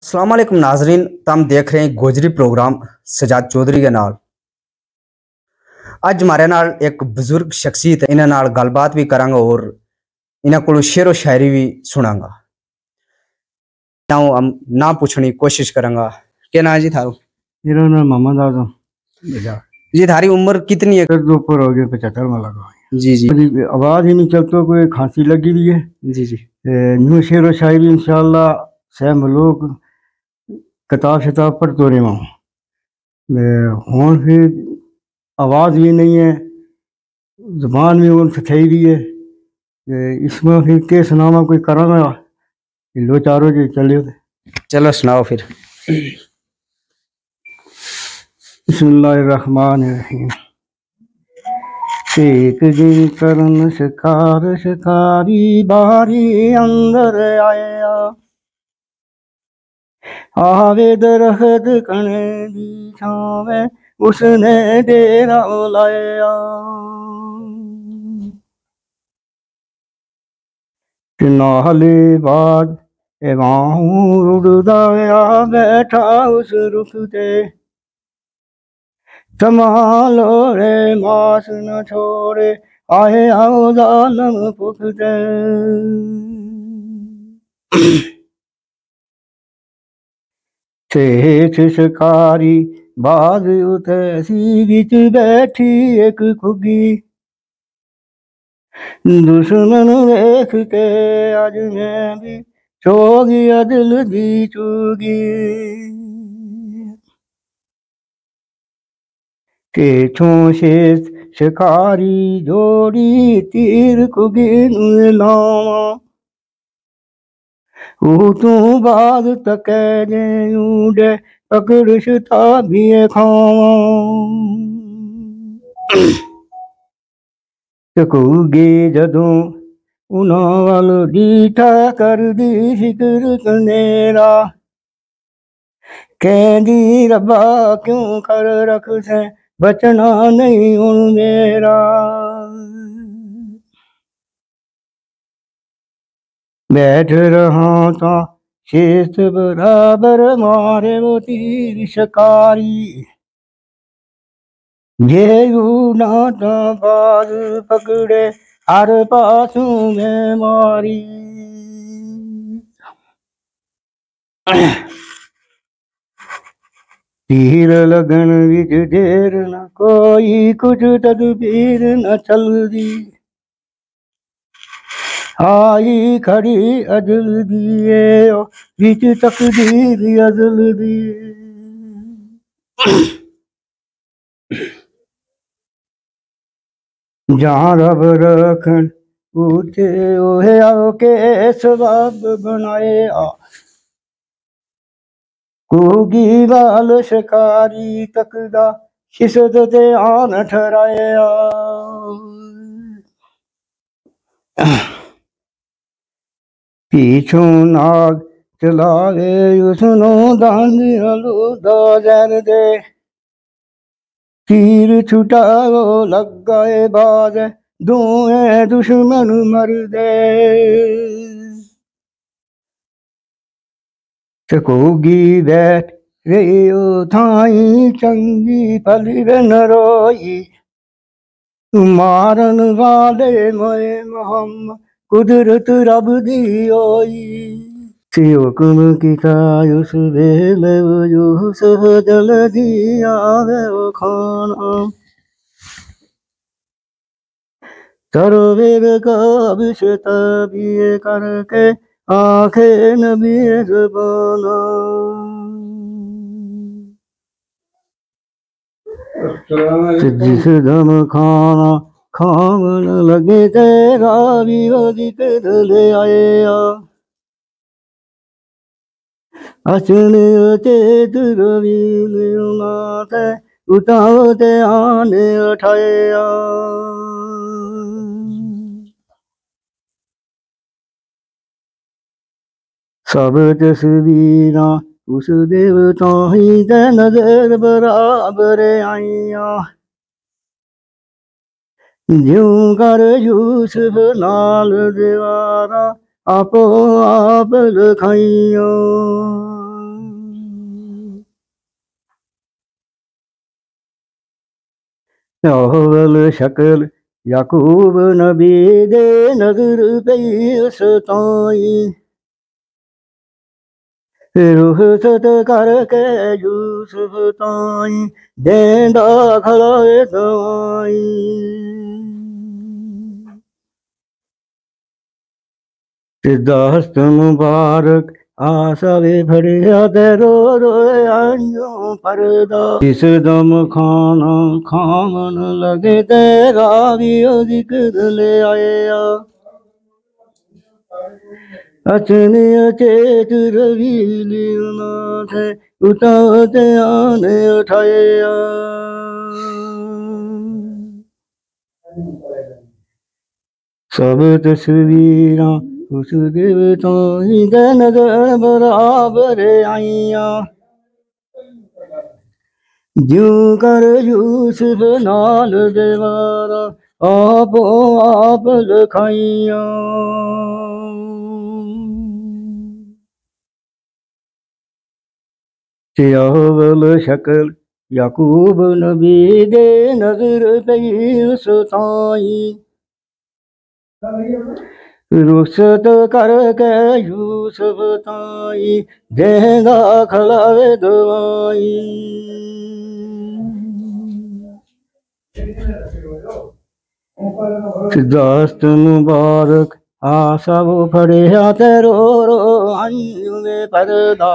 अस्सलाम वालेकुम नाजरीन, तुम देख रहे हैं गोजरी प्रोग्राम सजाद चौधरी के नाल। अज हमारे नाल एक बुजुर्ग शख्सियत है, इन्हां नाल गलबात भी करांगा और इन्हां कोलों शेरो शायरी भी सुनांगा। ना हम ना पूछने की कोशिश करांगा। क्या ना जी थारो? मेरा नाम मोहम्मद आजम। जी थारी उम्र कितनी है? दो ऊपर हो गया 75 में लगा। जी जी आवाज ही नहीं चलता, कोई खांसी लगी हुई है। जी जी न्यू शेर व शायरी इंशाल्लाह सह लोग किताब शिताब पढ़ तो रहे हूँ। फिर आवाज़ भी नहीं है, जुबान भी उन थई भी है। इसमें फिर के सुनावा कोई करांगा लो चारों के चले। चलो सुनाओ फिर। बिस्मिल्लाहिर्रहमानिर्रहीम। एक दिन करन शिकारी बारी अंदर आया, आवे दरख्त कने दी छावे उसने डेरा लाया। नाले बाद उड़दा आ बैठा उस रुख ते, संभालो रे मास न छोड़े आए आओ जालम पुखते। सेठ शिकारी बाज उते सी बिच बैठी एक खुगी, दुश्मन देख के अज मैं भी चोगी अदल दी चुगी। केठों शेष शिकारी जोड़ी तीर खुगी लावा, तू बाद तक उड़े पकड़ शता भी खावा। चकूगे जदों उन्हां वल डीठा कर दी फिक्र कनेरा, कहंदी रब्बा क्यों कर रख से बचना नहीं हुण मेरा। बैठ रहा था शेष बराबर मारे वो तीर शिकारी, जेऊ नाटा बाज पकड़े हर पासों में मारी। तीर लगन विच देर न कोई, कुछ तदबीर न चलदी, आई खड़ी अजल दिए विच तकदीर अजल दी। जहाँ रब रखन उठे ओहे आओ के सबब बनाए आ, कुगी वाल शिकारी तकदा शिशद ते आन ठहराया। पीछों नाग चलावे उसनो दांद अलूदा जैन दे, तीर छुटा वो लग गए बाज दोए दुश्मन मर दे। चकोगी बैठ रही थाई चंगी पली न रोई, मारन वाले मोए मोहम्मद कुदरत रब दी होई। हुक्म किता उस वेले यूसुफ जल्दी आवे वो खाना, तरवेर का बिशतबिए करके आखे नबी ज़बाना। जिस दम खाना खावन लगे तेरा भी वो जिक्र ले आया, अचने चेत रवील माते उतावते आने उठाया। सब तस्वीरां उस देवता ही दे नजर बराबर आईया, ज्यों कर यूसुफ नाल दीवारा आपो आप लखाइया। अव्वल शक्ल याकूब नबी दे नजर पई सताई रुखसत करके यूसुफ ताई देंदा खलाए दवाई दस्त मुबारक आसावे भरिया ते रो आंजो परदा इस दम खाना खामन लगे ते रावी जिक्र ले आया अचने अचेत रवीली थे उताते आने उठाया सब तस्वीरां उस देवतां दे नजर बराबर आईया ज्यों कर यूसुफ नाल देवारा आपो आप लखाइया अव्वल शक्ल याकूब नबी दे नजर पई सताई रुखसत करके यूसुफ ताई देंदा खलावे दवाई दस्त मुबारक आसा वो फड़िया ते रो अंजू में परदा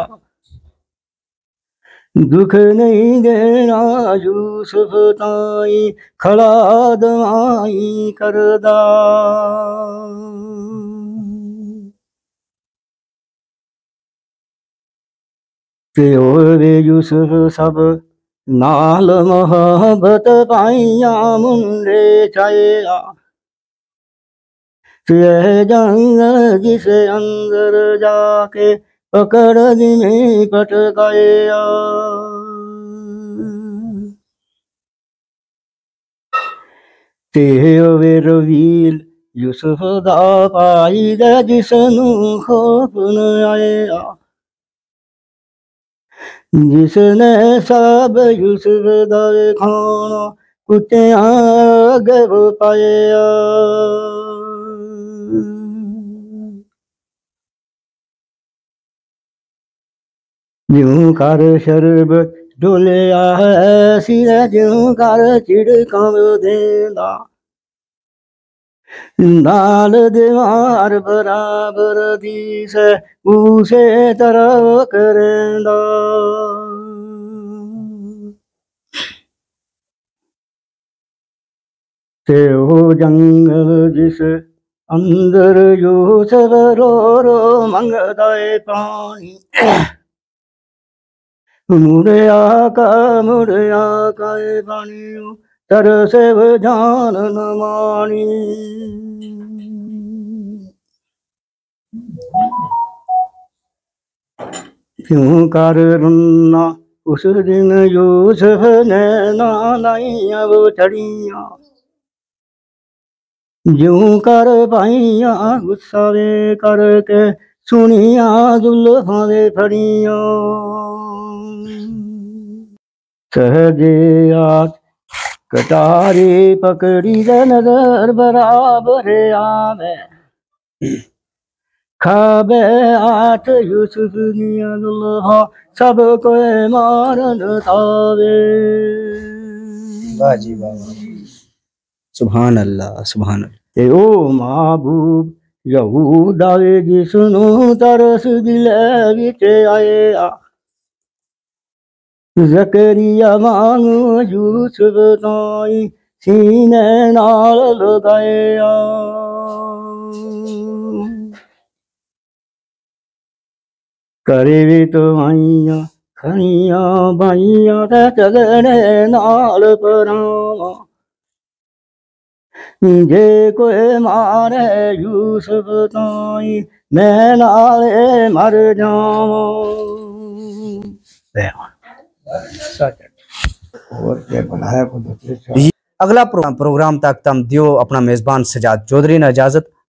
दुख नहीं देना यूसुफ ताई खड़ा दवाई करदा ते ओवे यूसुफ सब नाल मोहब्बत पाइया मुंडे चाया ते जंग जिसे अंदर जाके पकड़ में पटकाया ते ओवे रवील यूसुफ दा पाई दे जिसनू खौफ न आया जिसने सब यूसुफ दा खाना कुत्तियां अग पाया ज्यों कर शरबत डोलिया है सिर ज्यों कर चिड़काव देंदा नाल दीवार बराबर दी से उसे तरह करेंदा ते ओ जंगल जिस अंदर यूसुफ रो मंगदा है पानी मुड़िया का पानी तरसे जान न मानी क्यों कर रुन्ना उस दिन यूसुफ ने नालाइया वो चढ़िया ज्यों कर पाइया गुस्सा वे करके सुनिया जुल्फां वे फड़िया सहजे आत कटारी पकड़ी दे नजर बराबर आवे खाबे आठ यूसुफ निया दुल्हा सब कोई मारन तावे वाह जी वाह सुभान अल्लाह सुभान अल्लाह ते ओ महबूब यहूदा जिसनू तरस दिले विच आया जकरिया मांगू यूसुफ ताई सीने नाल लगाया करे भी तो आइया खनिया बाइया ते चलने नाल परावा जे कोई मारे यूसुफ ताई मैं नाले मर जावा और क्या बनाया अगला प्रोग्राम तक तम दियो अपना मेजबान सजाद चौधरी ने इजाजत।